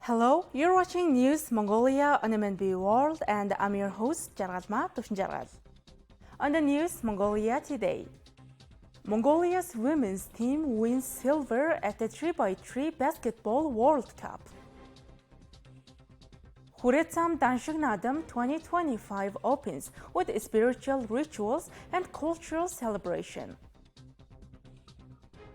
Hello, you're watching News Mongolia on MNB World, and I'm your host, Jargatma Tushinjargat. On the News Mongolia today, Mongolia's women's team wins silver at the 3x3 Basketball World Cup. Kuretam Danadam 2025 opens with spiritual rituals and cultural celebration.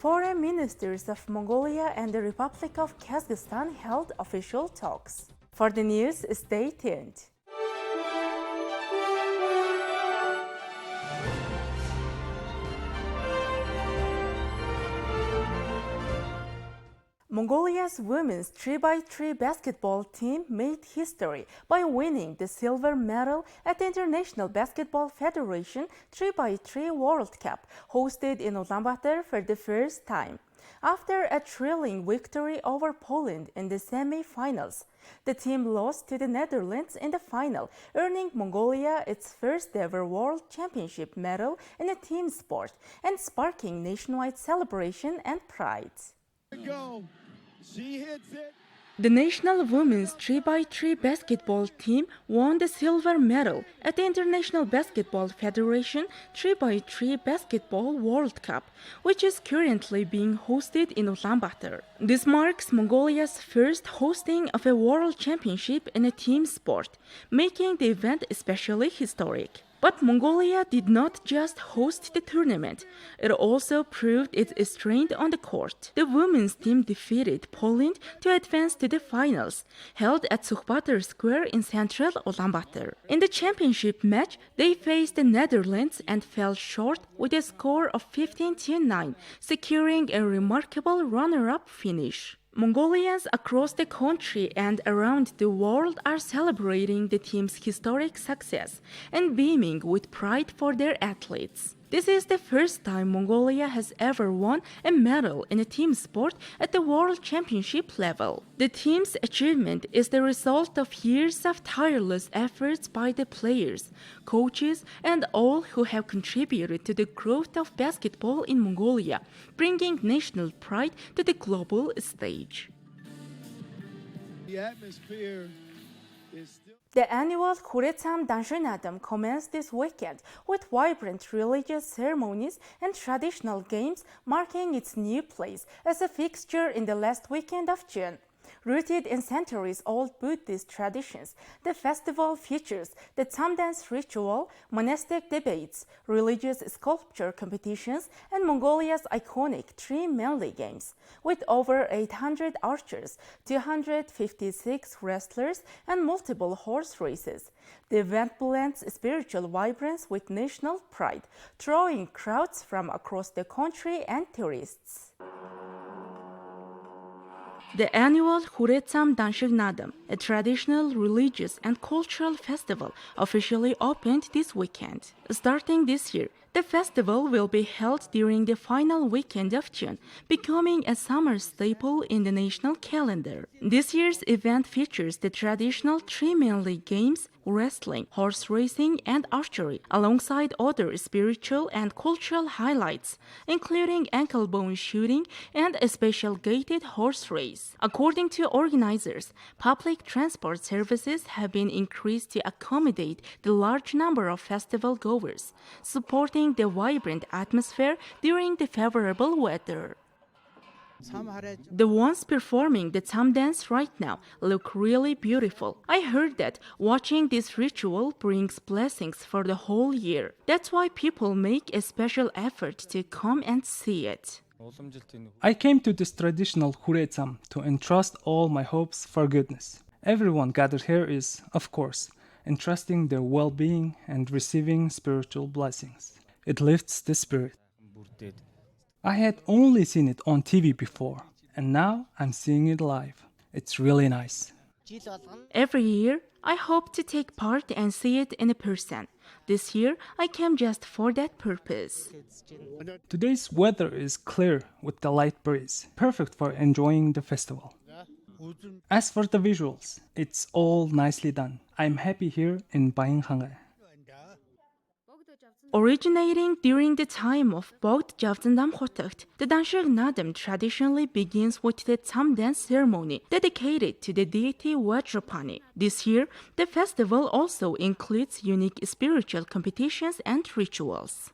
Foreign ministers of Mongolia and the Republic of Kazakhstan held official talks. For the news, stay tuned. Mongolia's women's 3x3 basketball team made history by winning the silver medal at the International Basketball Federation 3x3 World Cup, hosted in Ulaanbaatar for the first time. After a thrilling victory over Poland in the semi-finals, the team lost to the Netherlands in the final, earning Mongolia its first-ever World Championship medal in a team sport and sparking nationwide celebration and pride. Go. She hits it. The national women's 3x3 basketball team won the silver medal at the International Basketball Federation 3x3 Basketball World Cup, which is currently being hosted in Ulaanbaatar. This marks Mongolia's first hosting of a world championship in a team sport, making the event especially historic. But Mongolia did not just host the tournament, it also proved its strength on the court. The women's team defeated Poland to advance to the finals, held at Sukhbatar Square in central Ulaanbaatar. In the championship match, they faced the Netherlands and fell short with a score of 15-9, securing a remarkable runner-up finish. Mongolians across the country and around the world are celebrating the team's historic success and beaming with pride for their athletes. This is the first time Mongolia has ever won a medal in a team sport at the World Championship level. The team's achievement is the result of years of tireless efforts by the players, coaches, and all who have contributed to the growth of basketball in Mongolia, bringing national pride to the global stage. The atmosphere is still. The annual Kuretam Danadam commenced this weekend with vibrant religious ceremonies and traditional games, marking its new place as a fixture in the last weekend of June. Rooted in centuries-old Buddhist traditions, the festival features the Tam dance ritual, monastic debates, religious sculpture competitions, and Mongolia's iconic three manly games. With over 800 archers, 256 wrestlers, and multiple horse races, the event blends spiritual vibrance with national pride, drawing crowds from across the country and tourists. The annual Kuretam Danadam, a traditional religious and cultural festival, officially opened this weekend. Starting this year, the festival will be held during the final weekend of June, becoming a summer staple in the national calendar. This year's event features the traditional three manly games, wrestling, horse racing, and archery, alongside other spiritual and cultural highlights, including ankle-bone shooting and a special gated horse race. According to organizers, public transport services have been increased to accommodate the large number of festival goers, supporting the vibrant atmosphere during the favorable weather. The ones performing the Tam dance right now look really beautiful. I heard that watching this ritual brings blessings for the whole year. That's why people make a special effort to come and see it. I came to this traditional Kuretam to entrust all my hopes for goodness. Everyone gathered here is, of course, entrusting their well-being and receiving spiritual blessings. It lifts the spirit. I had only seen it on TV before, and now I'm seeing it live. It's really nice. Every year, I hope to take part and see it in person. This year, I came just for that purpose. Today's weather is clear with the light breeze, perfect for enjoying the festival. As for the visuals, it's all nicely done. I'm happy here in Bainghanghe. Originating during the time of both Danadam Khotakt, the Danadam traditionally begins with the Tsam dance ceremony dedicated to the deity Vajrapani. This year, the festival also includes unique spiritual competitions and rituals.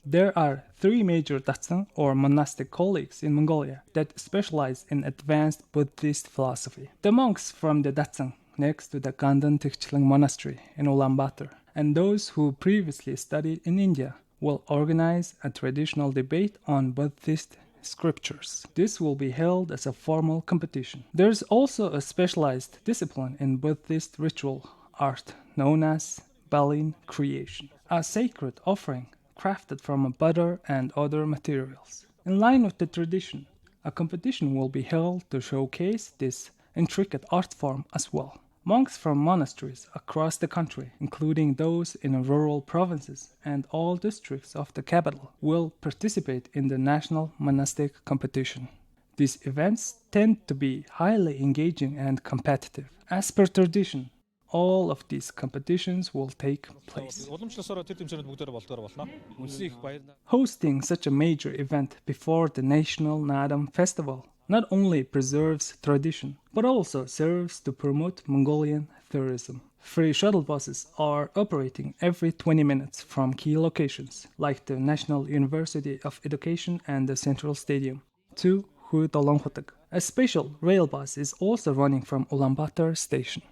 There are 3 major datsang or monastic colleges in Mongolia that specialize in advanced Buddhist philosophy. The monks from the datsang next to the Gandan Tikchlang Monastery in Ulaanbaatar and those who previously studied in India will organize a traditional debate on Buddhist scriptures. This will be held as a formal competition. There's also a specialized discipline in Buddhist ritual art known as Balin creation, a sacred offering crafted from butter and other materials. In line with the tradition, a competition will be held to showcase this intricate art form as well. Monks from monasteries across the country, including those in rural provinces and all districts of the capital, will participate in the national monastic competition. These events tend to be highly engaging and competitive. As per tradition, all of these competitions will take place. Hosting such a major event before the National Nadam Festival not only preserves tradition, but also serves to promote Mongolian tourism. Free shuttle buses are operating every 20 minutes from key locations, like the National University of Education and the Central Stadium, to Hudolongkhotag. A special rail bus is also running from Ulaanbaatar station.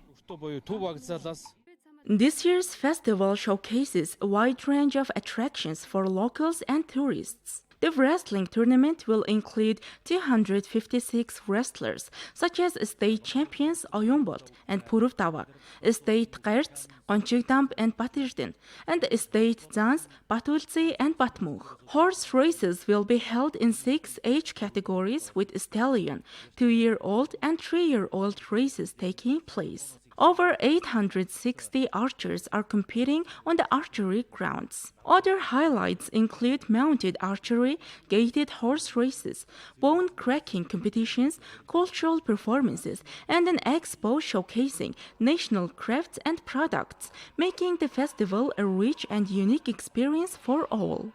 This year's festival showcases a wide range of attractions for locals and tourists. The wrestling tournament will include 256 wrestlers, such as state champions Oyunbolt and Puruvdawa, state Qerts, Qonchigdamp and Batirden, and state Zans, Batultsi and Batmukh. Horse races will be held in 6 age categories with stallion, 2-year-old and 3-year-old races taking place. Over 860 archers are competing on the archery grounds. Other highlights include mounted archery, gated horse races, bone-cracking competitions, cultural performances, and an expo showcasing national crafts and products, making the festival a rich and unique experience for all.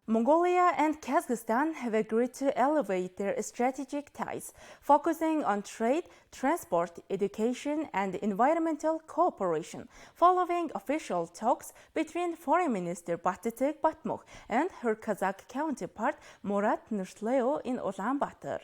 Mongolia and Kazakhstan have agreed to elevate their strategic ties, focusing on trade, transport, education, and environmental cooperation, following official talks between Foreign Minister Batıtık Batmukh and her Kazakh counterpart Murat Nursleo in Ulaanbaatar.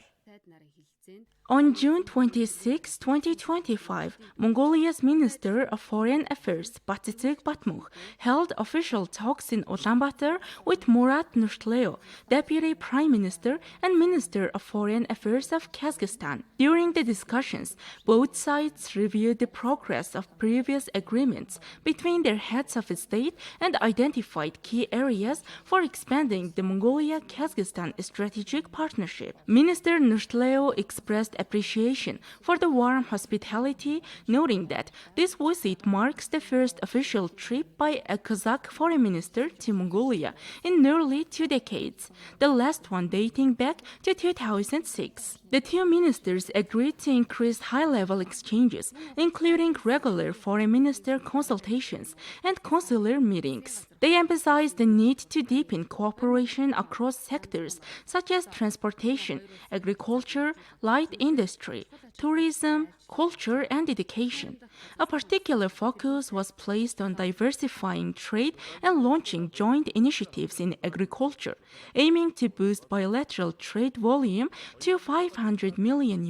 On June 26, 2025, Mongolia's Minister of Foreign Affairs Batıtık Batmukh held official talks in Ulaanbaatar with Murat Nursleo, Deputy Prime Minister and Minister of Foreign Affairs of Kazakhstan. During the discussions, both sides reviewed the progress of previous agreements between their heads of state and identified key areas for expanding the Mongolia-Kazakhstan strategic partnership. Minister Nursleo expressed appreciation for the warm hospitality, noting that this visit marks the first official trip by a Kazakh foreign minister to Mongolia in nearly 2 decades, the last one dating back to 2006. The two ministers agreed to increase high-level exchanges, including regular foreign minister consultations and consular meetings. They emphasized the need to deepen cooperation across sectors such as transportation, agriculture, light industry, tourism, culture, and education. A particular focus was placed on diversifying trade and launching joint initiatives in agriculture, aiming to boost bilateral trade volume to $500 million.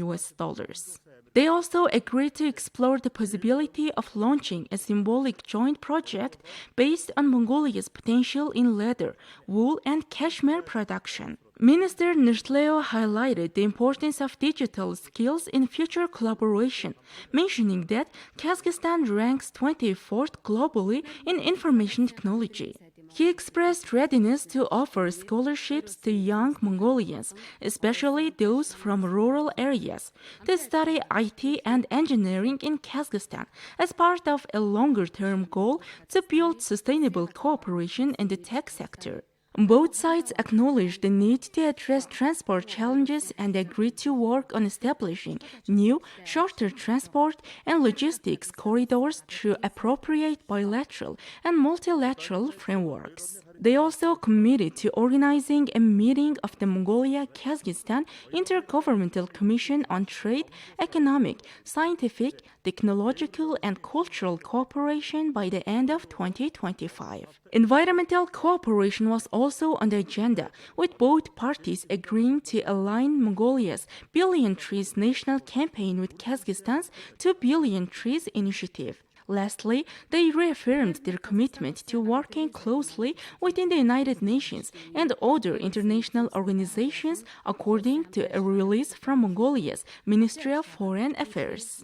They also agreed to explore the possibility of launching a symbolic joint project based on Mongolia's potential in leather, wool, and cashmere production. Minister Nursleo highlighted the importance of digital skills in future collaboration, mentioning that Kazakhstan ranks 24th globally in information technology. He expressed readiness to offer scholarships to young Mongolians, especially those from rural areas, to study IT and engineering in Kazakhstan as part of a longer-term goal to build sustainable cooperation in the tech sector. Both sides acknowledged the need to address transport challenges and agreed to work on establishing new, shorter transport and logistics corridors through appropriate bilateral and multilateral frameworks. They also committed to organizing a meeting of the Mongolia-Kazakhstan Intergovernmental Commission on Trade, Economic, Scientific, Technological, and Cultural Cooperation by the end of 2025. Environmental cooperation was also on the agenda, with both parties agreeing to align Mongolia's Billion Trees National Campaign with Kazakhstan's 2 Billion Trees Initiative. Lastly, they reaffirmed their commitment to working closely within the United Nations and other international organizations, according to a release from Mongolia's Ministry of Foreign Affairs.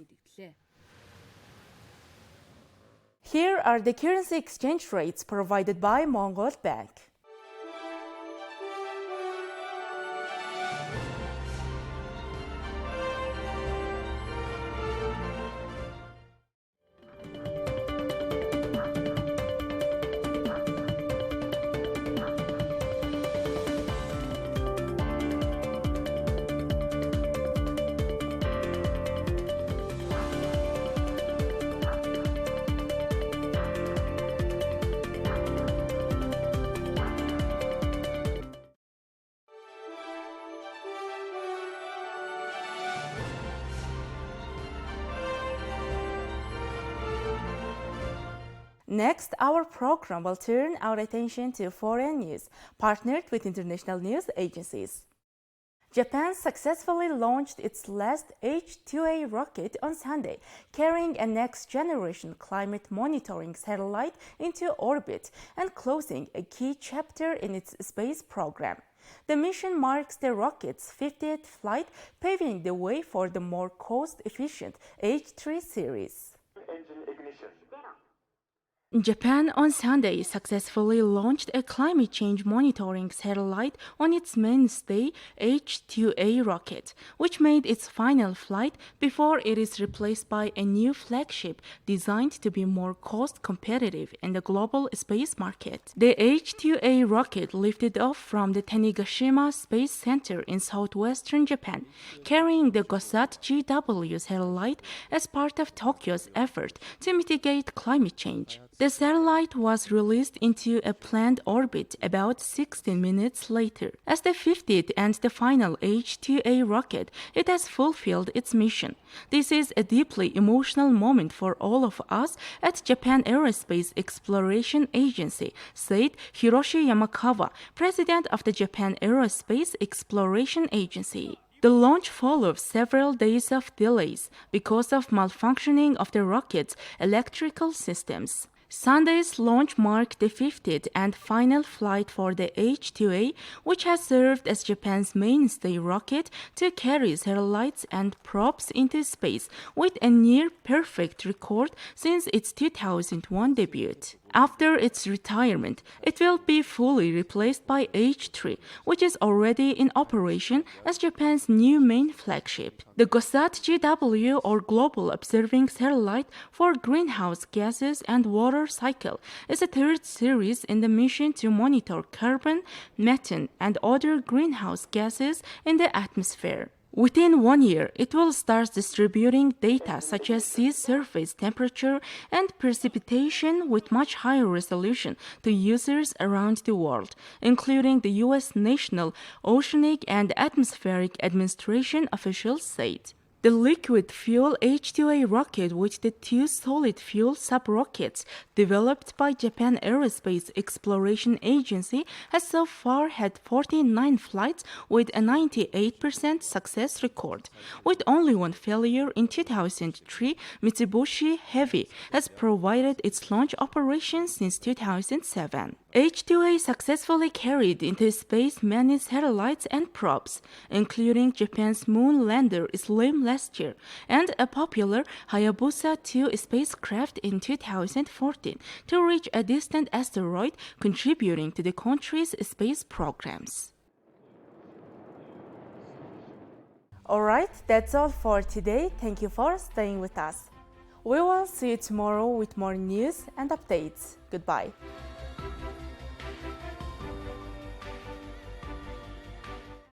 Here are the currency exchange rates provided by Mongol Bank. Next, our program will turn our attention to foreign news, partnered with international news agencies. Japan successfully launched its last H2A rocket on Sunday, carrying a next-generation climate monitoring satellite into orbit and closing a key chapter in its space program. The mission marks the rocket's 50th flight, paving the way for the more cost-efficient H3 series. Japan on Sunday successfully launched a climate change monitoring satellite on its mainstay H2A rocket, which made its final flight before it is replaced by a new flagship designed to be more cost competitive in the global space market. The H2A rocket lifted off from the Tanegashima Space Center in southwestern Japan, carrying the GOSAT GW satellite as part of Tokyo's effort to mitigate climate change. The satellite was released into a planned orbit about 16 minutes later. As the 50th and the final H2A rocket, it has fulfilled its mission. This is a deeply emotional moment for all of us at Japan Aerospace Exploration Agency, said Hiroshi Yamakawa, president of the Japan Aerospace Exploration Agency. The launch follows several days of delays because of malfunctioning of the rocket's electrical systems. Sunday's launch marked the 50th and final flight for the H2A, which has served as Japan's mainstay rocket to carry satellites and probes into space, with a near-perfect record since its 2001 debut. After its retirement, it will be fully replaced by H3, which is already in operation as Japan's new main flagship. The GOSAT GW, or Global Observing Satellite for Greenhouse Gases and Water Cycle, is a third series in the mission to monitor carbon, methane, and other greenhouse gases in the atmosphere. Within 1 year, it will start distributing data such as sea surface temperature and precipitation with much higher resolution to users around the world, including the U.S. National Oceanic and Atmospheric Administration officials said. The liquid fuel H2A rocket with the two solid fuel sub-rockets developed by Japan Aerospace Exploration Agency has so far had 49 flights with a 98% success record. With only one failure in 2003, Mitsubishi Heavy has provided its launch operations since 2007. H2A successfully carried into space many satellites and probes, including Japan's moon lander SLIM last year and a popular Hayabusa 2 spacecraft in 2014 to reach a distant asteroid, contributing to the country's space programs. Alright, that's all for today. Thank you for staying with us. We will see you tomorrow with more news and updates. Goodbye.